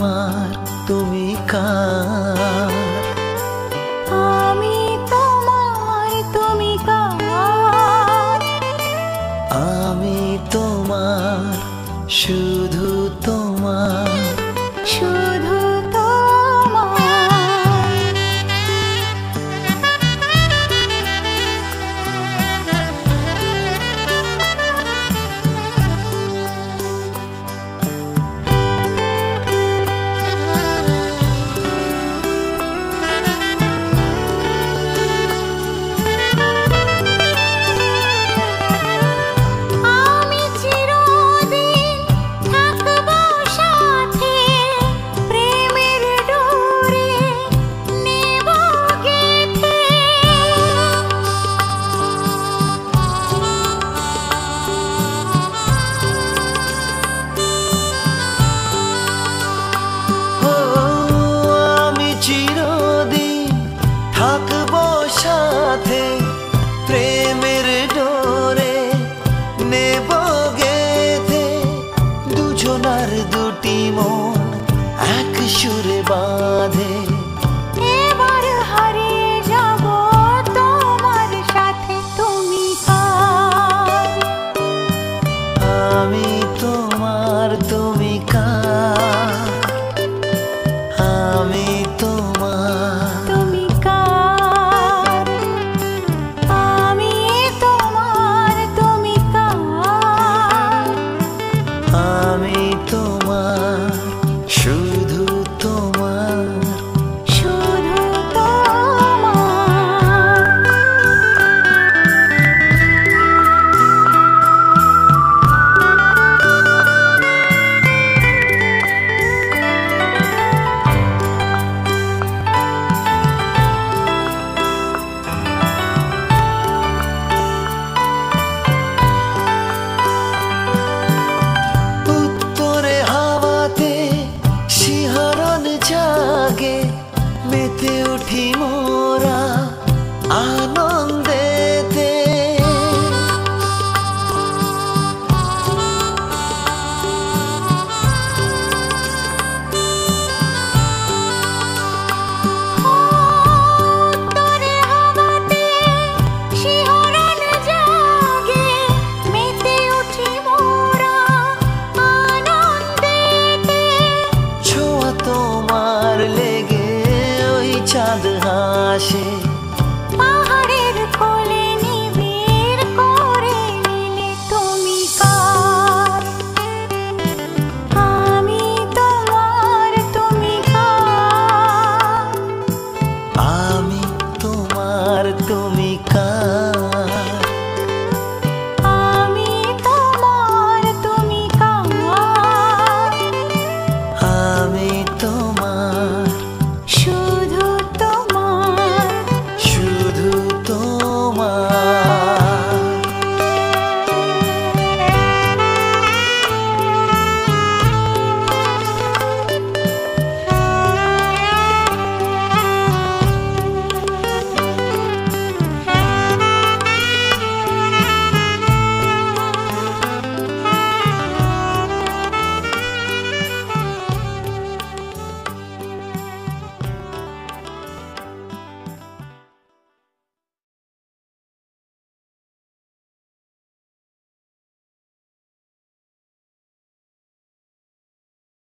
তোমার তুমি কার? আমি তোমার তুমি কার? আমি তোমার শুধু তোমার শুধু তোমার। আমি চিরদিন থাকবো সাথে, প্রেমের ডোরে নেব গেঁথে। ও আমি চিরদিন থাকবো সাথে, প্রেমের ডোরে নেব গেঁথে। দুজনার দুটি মন এক সুরে বাঁধে। এবার হারিয়ে যাব তোমার সাথে, তুমি কার? আমি তোমার তুমি কার? আমি তোমার তুমি কার? আমি তোমার তুমি কার? আমি তোমার শুধু